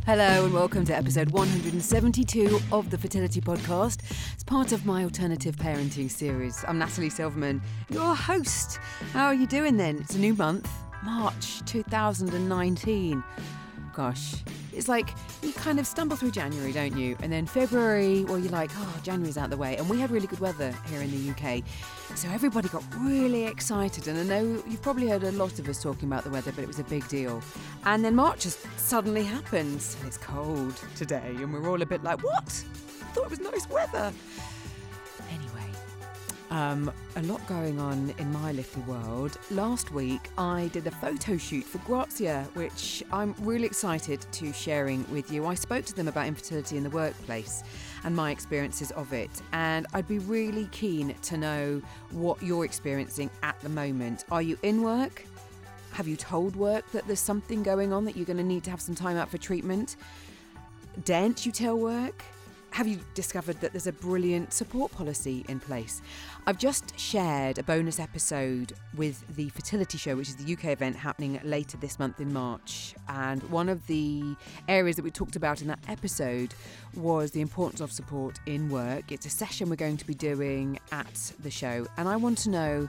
Hello and welcome to episode 172 of the Fertility Podcast. It's part of my alternative parenting series. I'm Natalie Silverman, your host. How are you doing then? It's a new month, March 2019. Gosh, it's like you kind of stumble through January, don't you? And then February, well, you're like, oh, January's out the way. And we had really good weather here in the UK. So everybody got really excited. And I know you've probably heard a lot of us talking about the weather, but it was a big deal. And then March just suddenly happens. And it's cold today. And we're all a bit like, what? I thought it was nice weather. Anyway. A lot going on in my little world. Last week, I did a photo shoot for Grazia, which I'm really excited to sharing with you. I spoke to them about infertility in the workplace and my experiences of it. And I'd be really keen to know what you're experiencing at the moment. Are you in work? Have you told work that there's something going on that you're going to need to have some time out for treatment? Daren't you tell work? Have you discovered that there's a brilliant support policy in place? I've just shared a bonus episode with the Fertility Show, which is the UK event happening later this month in March. And one of the areas that we talked about in that episode was the importance of support in work. It's a session we're going to be doing at the show. And I want to know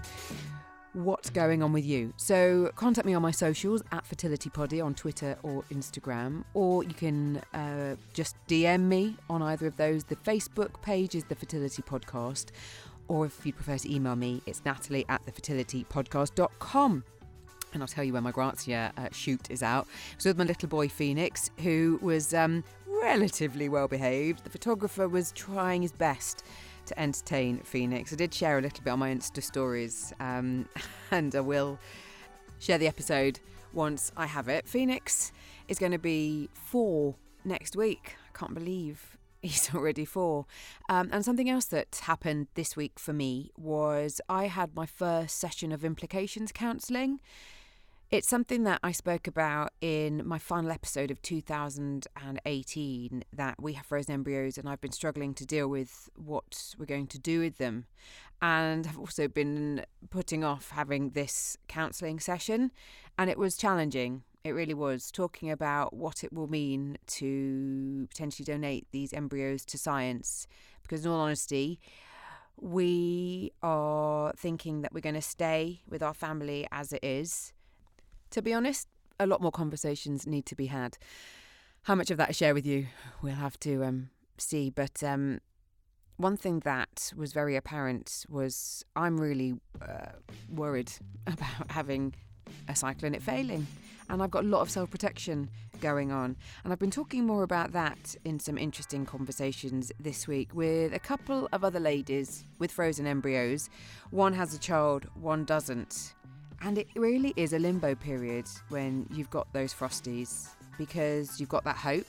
what's going on with you. So contact me on my socials at FertilityPoddy on Twitter or Instagram, or you can just DM me on either of those. The Facebook page is The Fertility Podcast, or if you'd prefer to email me, it's natalie@thefertilitypodcast.com. And I'll tell you when my Grazia shoot is out. I was with my little boy Phoenix, who was relatively well behaved. The photographer was trying his best to entertain Phoenix. I did share a little bit on my Insta stories, and I will share the episode once I have it. Phoenix is going to be 4 next week. I can't believe he's already 4. And something else that happened this week for me was I had my first session of implications counselling. It's something that I spoke about in my final episode of 2018, that we have frozen embryos and I've been struggling to deal with what we're going to do with them. And I've also been putting off having this counselling session, and it was challenging. It really was, talking about what it will mean to potentially donate these embryos to science. Because in all honesty, we are thinking that we're going to stay with our family as it is. To be honest, a lot more conversations need to be had. How much of that I share with you, we'll have to see. But one thing that was very apparent was I'm really worried about having a cycle and it failing. And I've got a lot of self-protection going on. And I've been talking more about that in some interesting conversations this week with a couple of other ladies with frozen embryos. One has a child, one doesn't. And it really is a limbo period when you've got those frosties, because you've got that hope,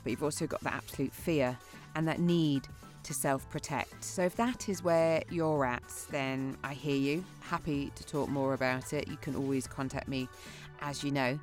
but you've also got that absolute fear and that need to self-protect. So if that is where you're at, then I hear you. Happy to talk more about it. You can always contact me, as you know.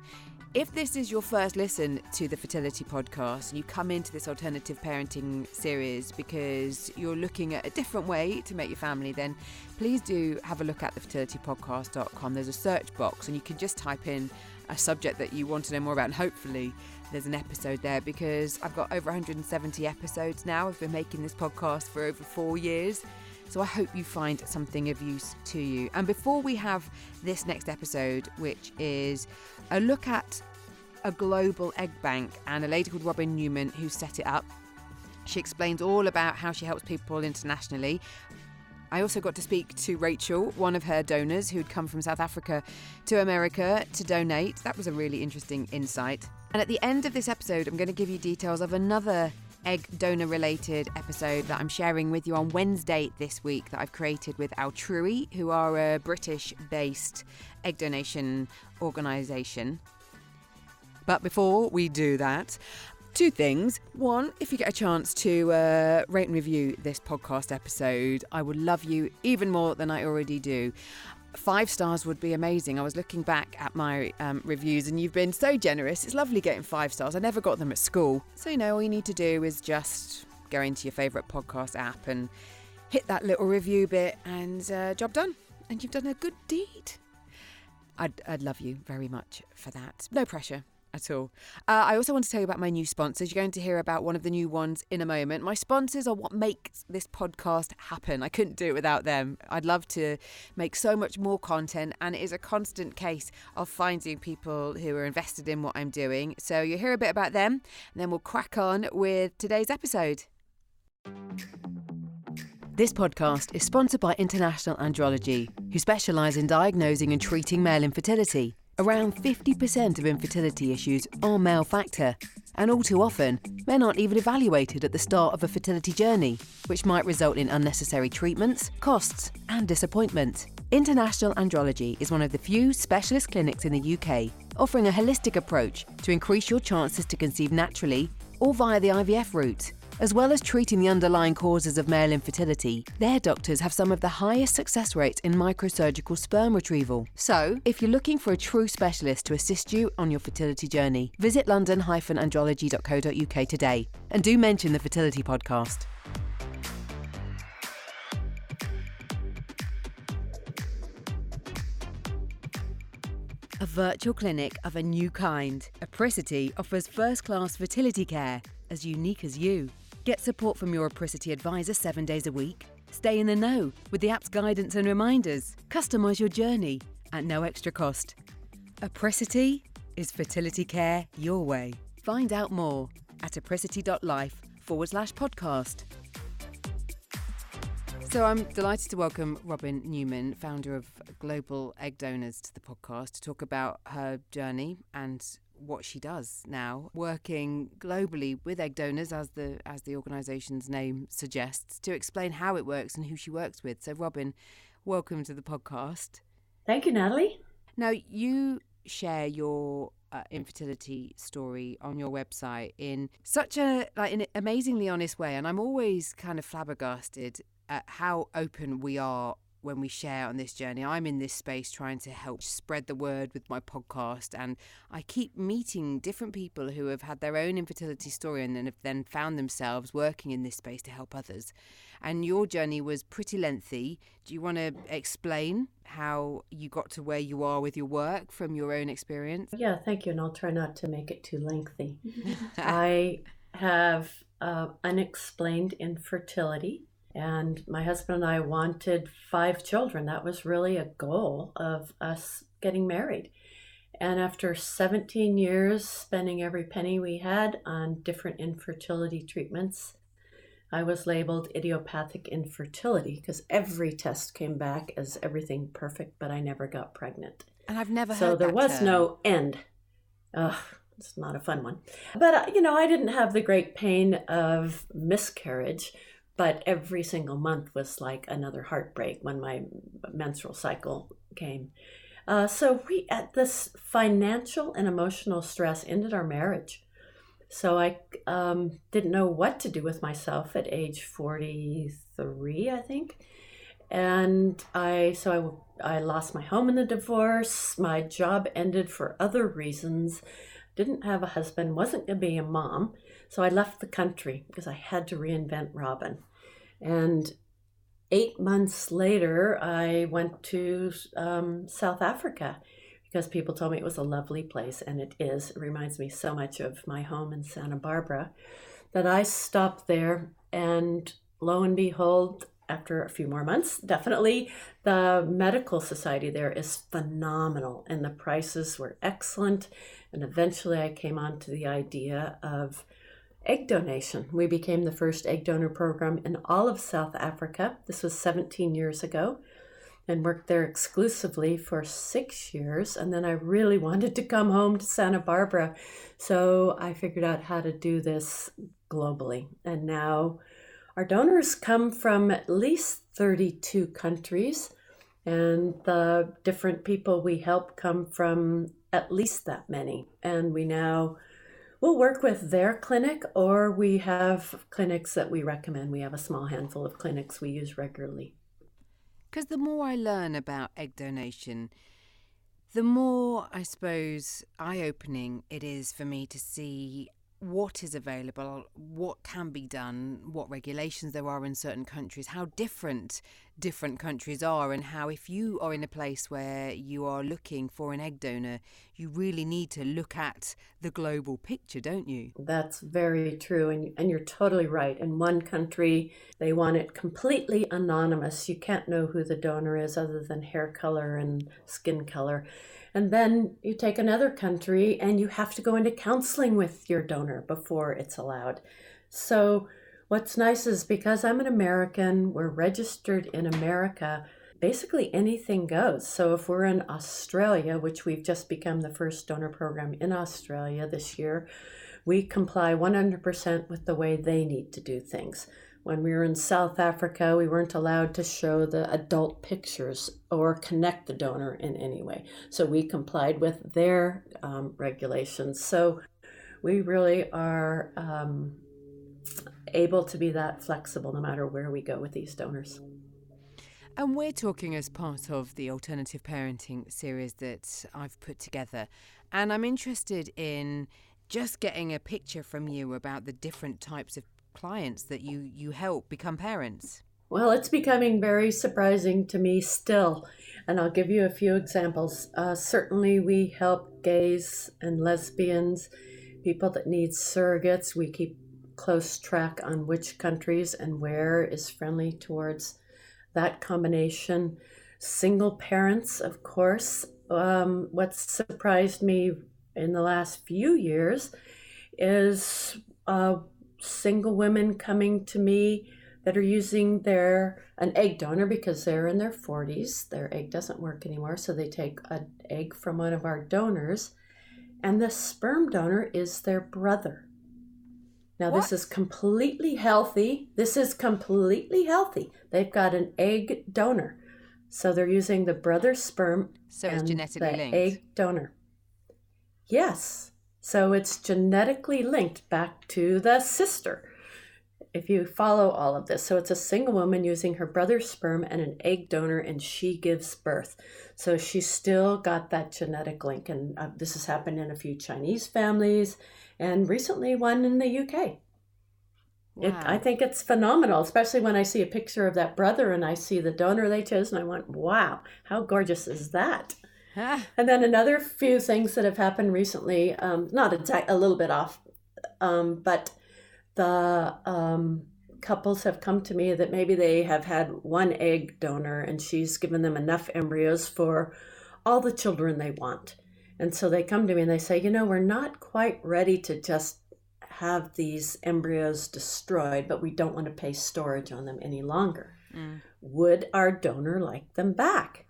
If this is your first listen to the Fertility Podcast and you come into this alternative parenting series because you're looking at a different way to make your family, then please do have a look at thefertilitypodcast.com. There's a search box and you can just type in a subject that you want to know more about, and hopefully there's an episode there, because I've got over 170 episodes now. I've been making this podcast for over 4 years. So I hope you find something of use to you. And before we have this next episode, which is a look at a global egg bank and a lady called Robin Newman who set it up. She explains all about how she helps people internationally. I also got to speak to Rachel, one of her donors who'd come from South Africa to America to donate. That was a really interesting insight. And at the end of this episode, I'm going to give you details of another egg donor related episode that I'm sharing with you on Wednesday this week that I've created with Altrui, who are a British based egg donation organisation. But before we do that, 2 things. One, if you get a chance to rate and review this podcast episode, I would love you even more than I already do. 5 stars would be amazing. I was looking back at my reviews and you've been so generous. It's lovely getting 5 stars. I never got them at school. So, all you need to do is just go into your favourite podcast app and hit that little review bit and job done. And you've done a good deed. I'd love you very much for that. No pressure at all. I also want to tell you about my new sponsors. You're going to hear about one of the new ones in a moment. My sponsors are what makes this podcast happen. I couldn't do it without them. I'd love to make so much more content, and it is a constant case of finding people who are invested in what I'm doing. So you'll hear a bit about them, and then we'll crack on with today's episode. This podcast is sponsored by International Andrology, who specialise in diagnosing and treating male infertility. Around 50% of infertility issues are male factor, and all too often, men aren't even evaluated at the start of a fertility journey, which might result in unnecessary treatments, costs, and disappointment. International Andrology is one of the few specialist clinics in the UK offering a holistic approach to increase your chances to conceive naturally or via the IVF route. As well as treating the underlying causes of male infertility, their doctors have some of the highest success rates in microsurgical sperm retrieval. So, if you're looking for a true specialist to assist you on your fertility journey, visit london-andrology.co.uk today and do mention the Fertility Podcast. A virtual clinic of a new kind, Apricity offers first-class fertility care as unique as you. Get support from your Apricity advisor 7 days a week. Stay in the know with the app's guidance and reminders. Customise your journey at no extra cost. Apricity is fertility care your way. Find out more at apricity.life/podcast. So I'm delighted to welcome Robin Newman, founder of Global Egg Donors, to the podcast to talk about her journey and what she does now, working globally with egg donors, as the organisation's name suggests, to explain how it works and who she works with. So Robin, welcome to the podcast. Thank you, Natalie. Now, you share your infertility story on your website in such an amazingly honest way, and I'm always kind of flabbergasted at how open we are when we share on this journey. I'm in this space trying to help spread the word with my podcast, and I keep meeting different people who have had their own infertility story and then have then found themselves working in this space to help others. And your journey was pretty lengthy. Do you want to explain how you got to where you are with your work from your own experience? Yeah, thank you, and I'll try not to make it too lengthy. I have unexplained infertility. And my husband and I wanted 5 children. That was really a goal of us getting married. And after 17 years spending every penny we had on different infertility treatments, I was labeled idiopathic infertility because every test came back as everything perfect, but I never got pregnant. And I've never heard So there that was term. no end. It's not a fun one. But, I didn't have the great pain of miscarriage. But every single month was like another heartbreak when my menstrual cycle came. So this financial and emotional stress ended our marriage. So I didn't know what to do with myself at age 43, I think. And I lost my home in the divorce. My job ended for other reasons. Didn't have a husband, wasn't going to be a mom. So I left the country because I had to reinvent Robin. And 8 months later, I went to South Africa because people told me it was a lovely place, and it is. It reminds me so much of my home in Santa Barbara that I stopped there, and lo and behold, after a few more months, definitely, the medical society there is phenomenal, and the prices were excellent. And eventually I came on to the idea of egg donation. We became the first egg donor program in all of South Africa. This was 17 years ago, and worked there exclusively for 6 years. And then I really wanted to come home to Santa Barbara. So I figured out how to do this globally. And now our donors come from at least 32 countries, and the different people we help come from at least that many. And we'll work with their clinic, or we have clinics that we recommend. We have a small handful of clinics we use regularly. Because the more I learn about egg donation, the more, I suppose, eye-opening it is for me to see what is available, what can be done, what regulations there are in certain countries, how different countries are, and how if you are in a place where you are looking for an egg donor, you really need to look at the global picture, don't you? That's very true. And you're totally right. In one country, they want it completely anonymous. You can't know who the donor is other than hair color and skin color. And then you take another country and you have to go into counseling with your donor before it's allowed. So what's nice is because I'm an American, we're registered in America, basically anything goes. So if we're in Australia, which we've just become the first donor program in Australia this year, we comply 100% with the way they need to do things. When we were in South Africa, we weren't allowed to show the adult pictures or connect the donor in any way. So we complied with their regulations. So we really are able to be that flexible no matter where we go with these donors. And we're talking as part of the alternative parenting series that I've put together. And I'm interested in just getting a picture from you about the different types of clients that you help become parents. Well, it's becoming very surprising to me still, and I'll give you a few examples. Certainly, we help gays and lesbians, people that need surrogates. We keep close track on which countries and where is friendly towards that combination. Single parents, of course. What's surprised me in the last few years is single women coming to me that are using an egg donor because they're in their 40s. Their egg doesn't work anymore, so they take an egg from one of our donors, and the sperm donor is their brother. Now, What? This is completely healthy. They've got an egg donor. So they're using the brother's sperm So it's and genetically the linked. egg donor. Yes. So it's genetically linked back to the sister, if you follow all of this. So it's a single woman using her brother's sperm and an egg donor, and she gives birth. So she's still got that genetic link. And this has happened in a few Chinese families and recently one in the UK. Wow. I think it's phenomenal, especially when I see a picture of that brother and I see the donor they chose, and I went, wow, how gorgeous is that? And then another few things that have happened recently, not a little bit off, but the couples have come to me that maybe they have had one egg donor and she's given them enough embryos for all the children they want. And so they come to me and they say, we're not quite ready to just have these embryos destroyed, but we don't want to pay storage on them any longer. Would our donor like them back?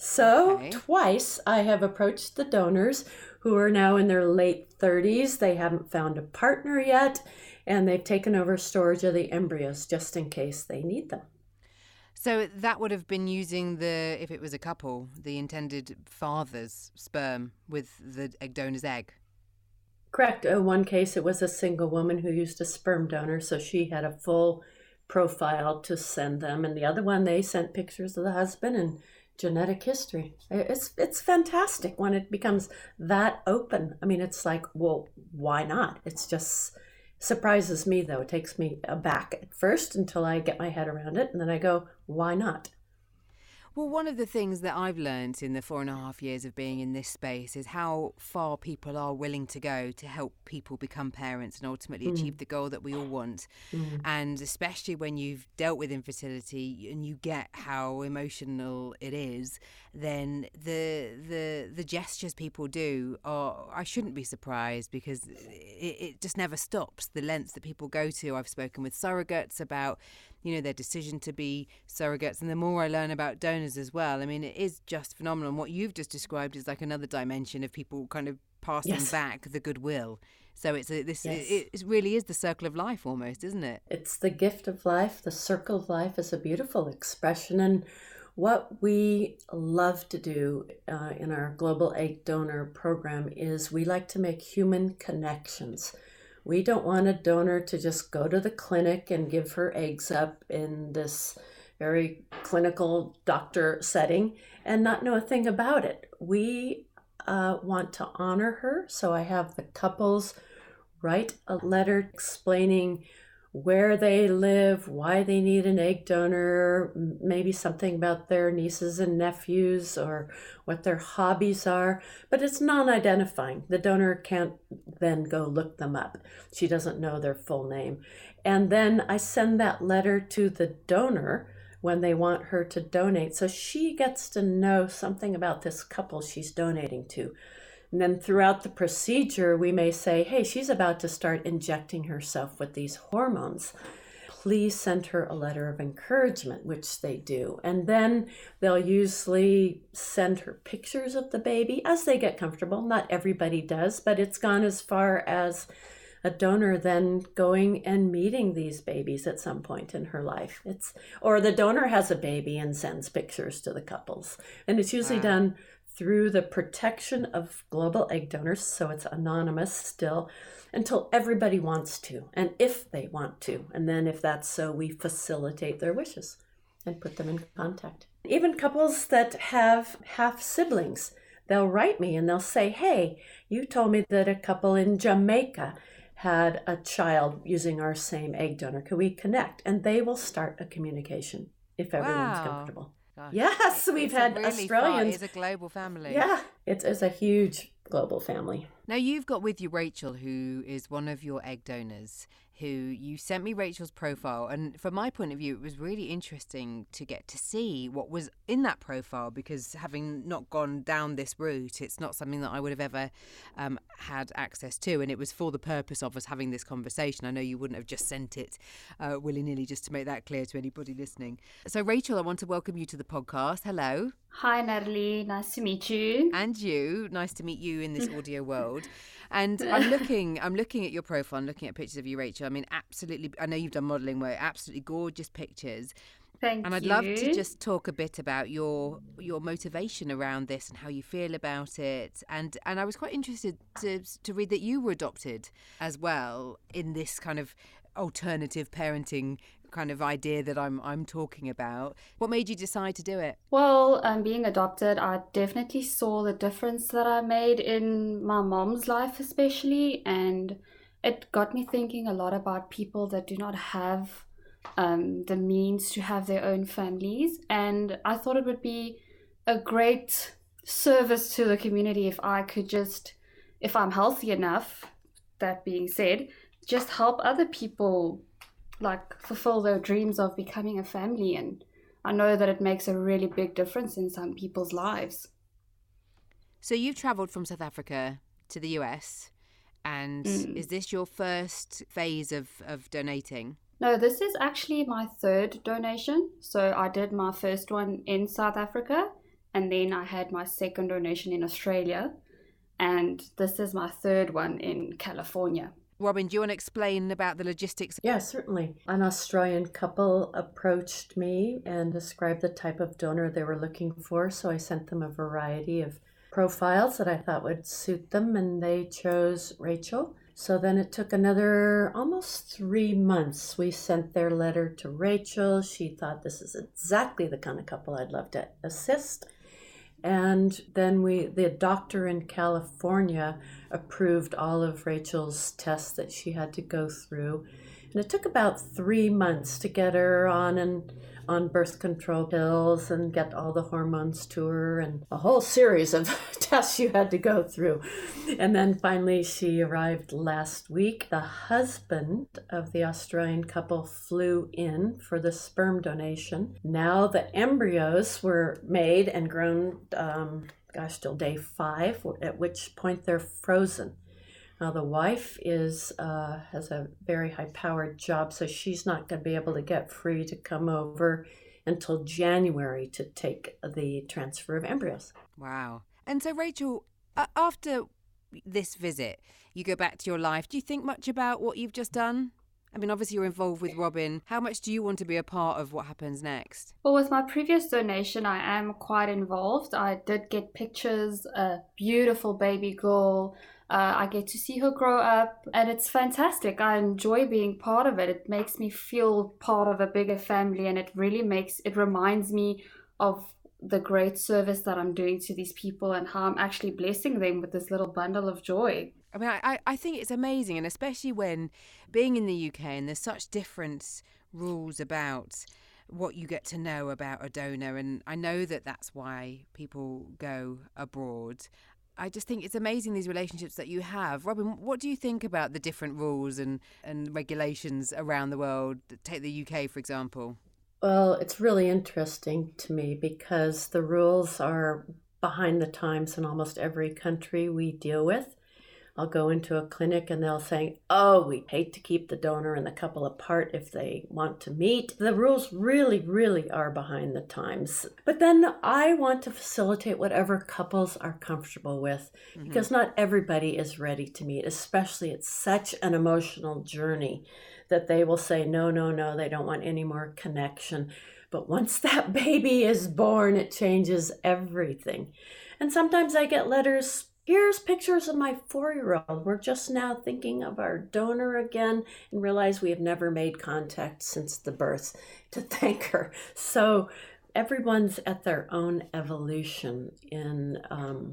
So Twice I have approached the donors who are now in their late 30s. They haven't found a partner yet, and they've taken over storage of the embryos just in case they need them. So that would have been using if it was a couple, the intended father's sperm with the egg donor's egg. Correct. In one case, it was a single woman who used a sperm donor, so she had a full profile to send them. And the other one, they sent pictures of the husband and genetic history. It's fantastic when it becomes that open. I mean, it's like, well, why not? It's just surprises me, though. It takes me aback at first until I get my head around it, and then I go, why not? Well, one of the things that I've learned in the 4.5 years of being in this space is how far people are willing to go to help people become parents and ultimately achieve the goal that we all want. And especially when you've dealt with infertility and you get how emotional it is, then the gestures people do are, I shouldn't be surprised, because it just never stops. The lengths that people go to. I've spoken with surrogates about their decision to be surrogates. And the more I learn about donors as well, I mean, it is just phenomenal. And what you've just described is like another dimension of people kind of passing back the goodwill. So it really is the circle of life almost, isn't it? It's the gift of life. The circle of life is a beautiful expression. And what we love to do in our Global Egg Donor program is we like to make human connections. We don't want a donor to just go to the clinic and give her eggs up in this very clinical doctor setting and not know a thing about it. We want to honor her. So I have the couples write a letter explaining where they live, why they need an egg donor, maybe something about their nieces and nephews or what their hobbies are, but it's non-identifying. The donor can't then go look them up. She doesn't know their full name. And then I send that letter to the donor when they want her to donate. So she gets to know something about this couple she's donating to. And then throughout the procedure, we may say, hey, she's about to start injecting herself with these hormones. Please send her a letter of encouragement, which they do. And then they'll usually send her pictures of the baby as they get comfortable. Not everybody does, but it's gone as far as a donor then going and meeting these babies at some point in her life. Or the donor has a baby and sends pictures to the couples. And it's usually done through the protection of global egg donors, so it's anonymous still, until everybody wants to, and if they want to. And then if that's so, we facilitate their wishes and put them in contact. Even couples that have half siblings, they'll write me and they'll say, hey, you told me that a couple in Jamaica had a child using our same egg donor. Can we connect? And they will start a communication if everyone's comfortable. Gosh. Yes, we've had really Australians. It's a global family. Yeah, it's a huge global family. Now, you've got with you Rachel, who is one of your egg donors, who you sent me Rachel's profile. And from my point of view, it was really interesting to get to see what was in that profile, because having not gone down this route, it's not something that I would have ever had access to. And it was for the purpose of us having this conversation. I know you wouldn't have just sent it willy-nilly, just to make that clear to anybody listening. So, Rachel, I want to welcome you to the podcast. Hello. Hi, Natalie. Nice to meet you. And you. Nice to meet you in this audio world. And I'm looking at your profile, I'm looking at pictures of you, Rachel. I mean, absolutely, I know you've done modelling work, absolutely gorgeous pictures. Thank you. And I'd love to just talk a bit about your motivation around this and how you feel about it. And I was quite interested to read that you were adopted as well in this kind of alternative parenting kind of idea that I'm talking about. What made you decide to do it? Well, being adopted, I definitely saw the difference that I made in my mom's life especially, and it got me thinking a lot about people that do not have the means to have their own families, and I thought it would be a great service to the community if I could just, if I'm healthy enough, that being said, just help other people like fulfill their dreams of becoming a family. And I know that it makes a really big difference in some people's lives. So you've travelled from South Africa to the US, and is this your first phase of donating? No, this is actually my third donation. So I did my first one in South Africa, and then I had my second donation in Australia, and this is my third one in California. Robin, do you want to explain about the logistics? Yeah, certainly. An Australian couple approached me and described the type of donor they were looking for. So I sent them a variety of profiles that I thought would suit them, and they chose Rachel. So then it took another almost 3 months. We sent their letter to Rachel. She thought this is exactly the kind of couple I'd love to assist. And then the doctor in California approved all of Rachel's tests that she had to go through. And it took about 3 months to get her on birth control pills and get all the hormones to her, and a whole series of tests you had to go through. And then finally she arrived last week. The husband of the Australian couple flew in for the sperm donation. Now the embryos were made and grown, till day 5, at which point they're frozen. Now the wife has a very high-powered job, so she's not going to be able to get free to come over until January to take the transfer of embryos. Wow. And so, Rachel, after this visit, you go back to your life. Do you think much about what you've just done? I mean, obviously you're involved with Robin. How much do you want to be a part of what happens next? Well, with my previous donation, I am quite involved. I did get pictures, a beautiful baby girl. I get to see her grow up, and it's fantastic. I enjoy being part of it. It makes me feel part of a bigger family, and it reminds me of the great service that I'm doing to these people and how I'm actually blessing them with this little bundle of joy. I mean, I think it's amazing, and especially when being in the UK and there's such different rules about what you get to know about a donor, and I know that that's why people go abroad. I just think it's amazing, these relationships that you have. Robin, what do you think about the different rules and regulations around the world? Take the UK, for example. Well, it's really interesting to me because the rules are behind the times in almost every country we deal with. I'll go into a clinic and they'll say, oh, we hate to keep the donor and the couple apart if they want to meet. The rules really, really are behind the times. But then I want to facilitate whatever couples are comfortable with, because not everybody is ready to meet, especially it's such an emotional journey that they will say, no, no, no, they don't want any more connection. But once that baby is born, it changes everything. And sometimes I get letters, here's pictures of my 4-year-old. We're just now thinking of our donor again and realize we have never made contact since the birth to thank her. So everyone's at their own evolution in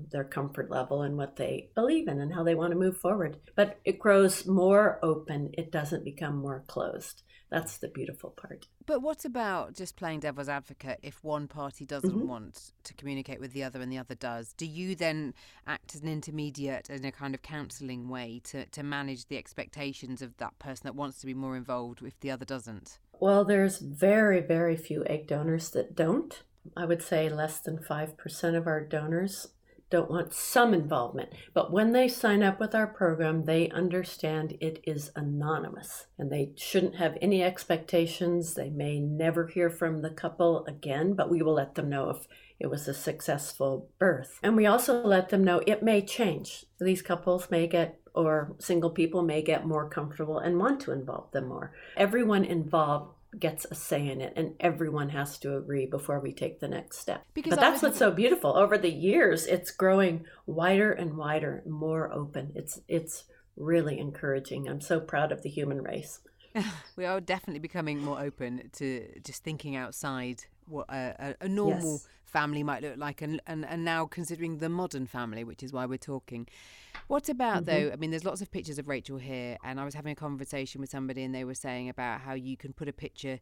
their comfort level and what they believe in and how they want to move forward. But it grows more open. It doesn't become more closed. That's the beautiful part. But what about just playing devil's advocate? If one party doesn't want to communicate with the other and the other does, do you then act as an intermediate in a kind of counselling way to manage the expectations of that person that wants to be more involved if the other doesn't? Well, there's very, very few egg donors that don't. I would say less than 5% of our donors don't want some involvement. But when they sign up with our program, they understand it is anonymous and they shouldn't have any expectations. They may never hear from the couple again, but we will let them know if it was a successful birth. And we also let them know it may change. These couples may get, or single people may get more comfortable and want to involve them more. Everyone involved gets a say in it, and everyone has to agree before we take the next step. But that's what's so beautiful. Over the years, it's growing wider and wider, more open. It's really encouraging. I'm so proud of the human race. We are definitely becoming more open to just thinking outside what a normal family might look like, and now considering the modern family, which is why we're talking. What about, though, I mean, there's lots of pictures of Rachel here, and I was having a conversation with somebody and they were saying about how you can put a picture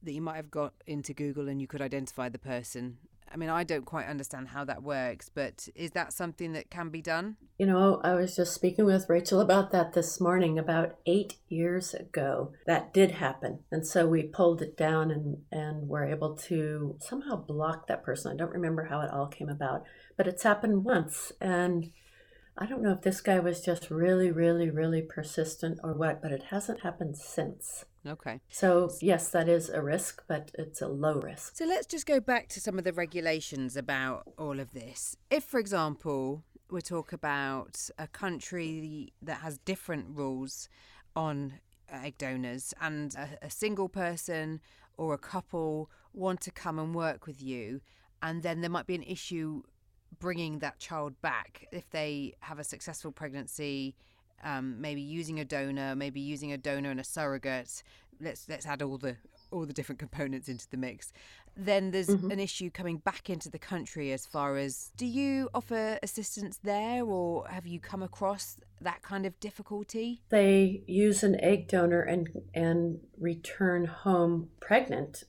that you might have got into Google and you could identify the person. I mean, I don't quite understand how that works, but is that something that can be done? You know, I was just speaking with Rachel about that this morning. About 8 years ago, that did happen. And so we pulled it down and were able to somehow block that person. I don't remember how it all came about, but it's happened once. And I don't know if this guy was just really, really, really persistent or what, but it hasn't happened since. Okay. So, yes, that is a risk, but it's a low risk. So let's just go back to some of the regulations about all of this. If, for example, we talk about a country that has different rules on egg donors and a single person or a couple want to come and work with you, and then there might be an issue bringing that child back if they have a successful pregnancy, maybe using a donor and a surrogate. Let's add all the different components into the mix. Then there's an issue coming back into the country as far as, do you offer assistance there, or have you come across that kind of difficulty? They use an egg donor and return home pregnant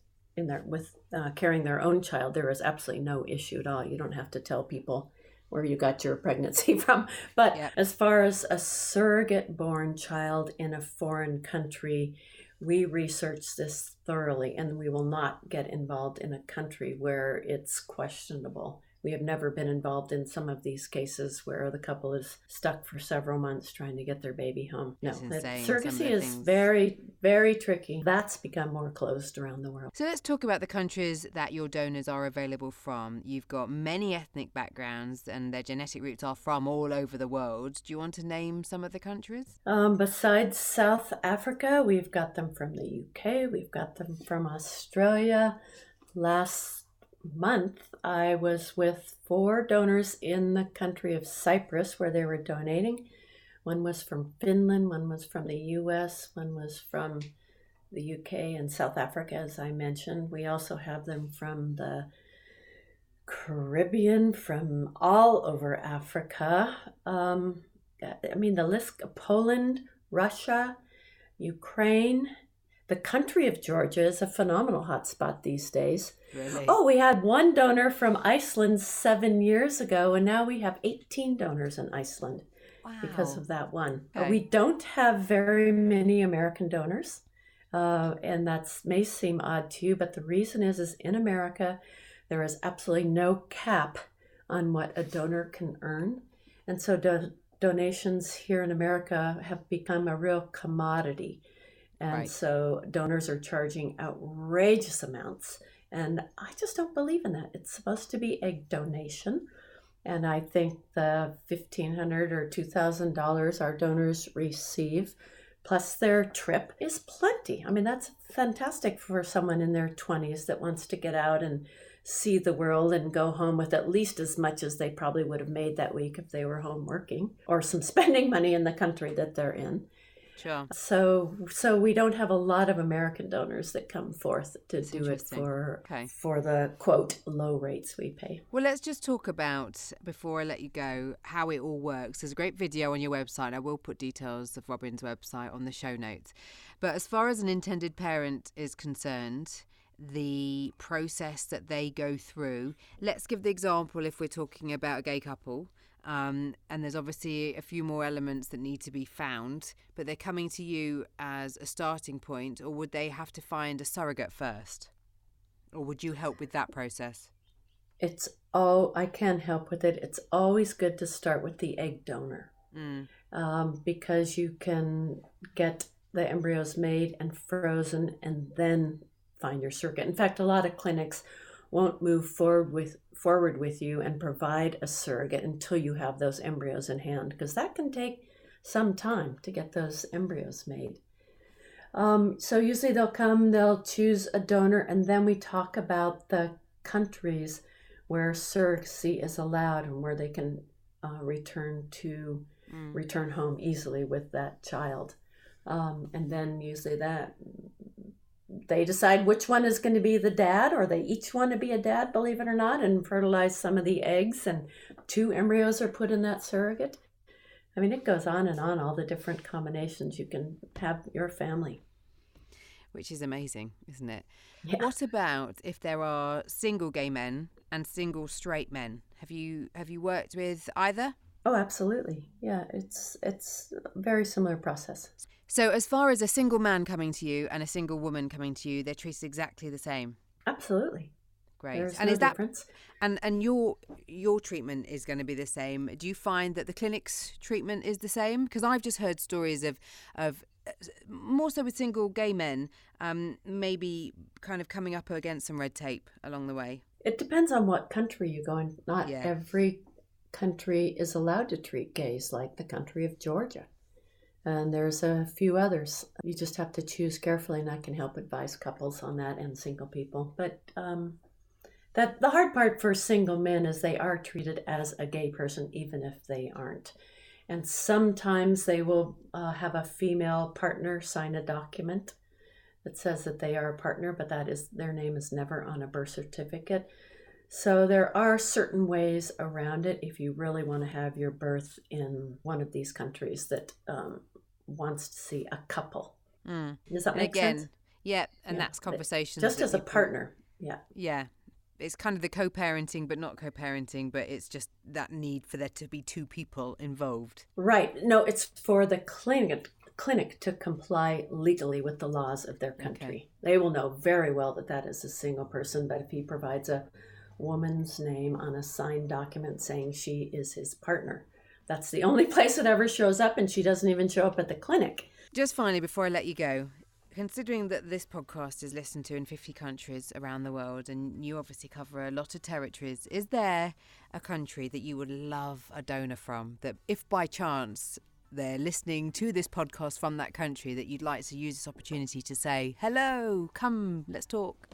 with carrying their own child. There is absolutely no issue at all. You don't have to tell people where you got your pregnancy from. But as far as a surrogate born child in a foreign country, we research this thoroughly, and we will not get involved in a country where it's questionable. We have never been involved in some of these cases where the couple is stuck for several months trying to get their baby home. No, surrogacy is very, very tricky. That's become more closed around the world. So let's talk about the countries that your donors are available from. You've got many ethnic backgrounds and their genetic roots are from all over the world. Do you want to name some of the countries? Besides South Africa, we've got them from the UK. We've got them from Australia. Last month, I was with 4 donors in the country of Cyprus where they were donating. One was from Finland, one was from the US, one was from the UK and South Africa, as I mentioned. We also have them from the Caribbean, from all over Africa. The list, Poland, Russia, Ukraine. The country of Georgia is a phenomenal hotspot these days. Really? Oh, we had one donor from Iceland 7 years ago, and now we have 18 donors in Iceland because of that one. Okay. We don't have very many American donors, and that may seem odd to you, but the reason is in America, there is absolutely no cap on what a donor can earn. And so donations here in America have become a real commodity. And so donors are charging outrageous amounts. And I just don't believe in that. It's supposed to be a donation. And I think the $1,500 or $2,000 our donors receive, plus their trip, is plenty. I mean, that's fantastic for someone in their 20s that wants to get out and see the world and go home with at least as much as they probably would have made that week if they were home working, or some spending money in the country that they're in. Sure. So we don't have a lot of American donors that come forth to do it for the, quote, low rates we pay. Well, let's just talk about, before I let you go, how it all works. There's a great video on your website. I will put details of Robin's website on the show notes. But as far as an intended parent is concerned, the process that they go through, let's give the example if we're talking about a gay couple. And there's obviously a few more elements that need to be found, but they're coming to you as a starting point, or would they have to find a surrogate first? Or would you help with that process? I can help with it. It's always good to start with the egg donor, because you can get the embryos made and frozen and then find your surrogate. In fact, a lot of clinics won't move forward with you and provide a surrogate until you have those embryos in hand, because that can take some time to get those embryos made. So usually they'll choose a donor, and then we talk about the countries where surrogacy is allowed and where they can return home easily with that child. And then usually they decide which one is going to be the dad, or they each want to be a dad, believe it or not, and fertilize some of the eggs, and 2 embryos are put in that surrogate. I mean, it goes on and on, all the different combinations you can have your family. Which is amazing, isn't it? Yeah. What about if there are single gay men and single straight men? Have you worked with either? Oh, absolutely. Yeah, it's a very similar process. So as far as a single man coming to you and a single woman coming to you, they're treated exactly the same? Absolutely. Great. There's and no is that difference. And your treatment is going to be the same? Do you find that the clinic's treatment is the same? Because I've just heard stories of more so with single gay men, maybe kind of coming up against some red tape along the way. It depends on what country you go in. Not every country is allowed to treat gays, like the country of Georgia. And there's a few others. You just have to choose carefully, and I can help advise couples on that and single people. But that the hard part for single men is they are treated as a gay person, even if they aren't. And sometimes they will have a female partner sign a document that says that they are a partner, but their name is never on a birth certificate. So there are certain ways around it if you really want to have your birth in one of these countries that wants to see a couple. Does that make sense? Yeah, and that's conversations. Just as a partner, yeah. Yeah. It's kind of the co-parenting, but not co-parenting, but it's just that need for there to be 2 people involved. Right. No, it's for the clinic to comply legally with the laws of their country. Okay. They will know very well that is a single person, but if he provides a woman's name on a signed document saying she is his partner, that's the only place it ever shows up, and she doesn't even show up at the clinic. Just finally, before I let you go, considering that this podcast is listened to in 50 countries around the world, and you obviously cover a lot of territories, is there a country that you would love a donor from, that if by chance they're listening to this podcast from that country, that you'd like to use this opportunity to say, hello, come, let's talk?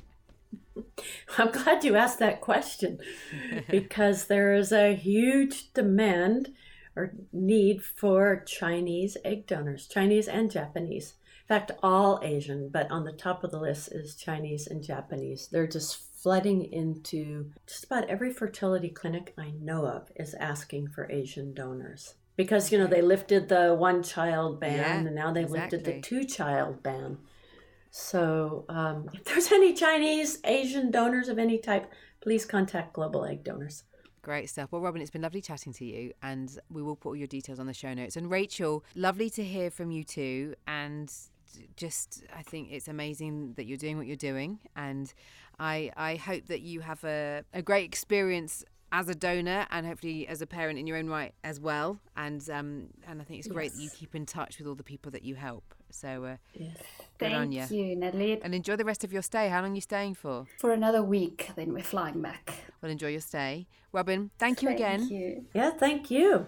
I'm glad you asked that question, because there is a huge demand or need for Chinese egg donors, Chinese and Japanese. In fact, all Asian, but on the top of the list is Chinese and Japanese. They're just flooding into just about every fertility clinic I know of is asking for Asian donors. Because, they lifted the 1-child ban, and now they've lifted the 2-child ban. So if there's any Chinese, Asian donors of any type, please contact Global Egg Donors. Great stuff. Well, Robin, it's been lovely chatting to you, and we will put all your details on the show notes. And Rachel, lovely to hear from you too. And just, I think it's amazing that you're doing what you're doing. And I hope that you have a great experience as a donor and hopefully as a parent in your own right as well. And I think it's great that you keep in touch with all the people that you help. So good on you. Thank you, Natalie. And enjoy the rest of your stay. How long are you staying for? For another week, then we're flying back. Well, enjoy your stay. Robin, thank you again. Thank you. Yeah, thank you.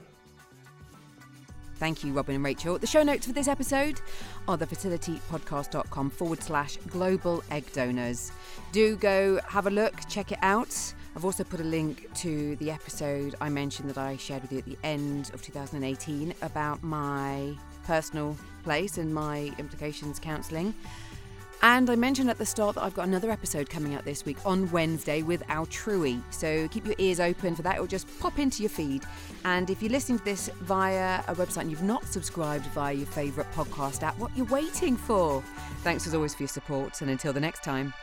Thank you, Robin and Rachel. The show notes for this episode are thefertilitypodcast.com/global egg donors. Do go have a look, check it out. I've also put a link to the episode I mentioned that I shared with you at the end of 2018 about my personal place and my implications counselling. And I mentioned at the start that I've got another episode coming out this week on Wednesday with our Truey. So keep your ears open for that. It'll just pop into your feed. And if you're listening to this via a website and you've not subscribed via your favourite podcast app, what are you waiting for? Thanks as always for your support. And until the next time.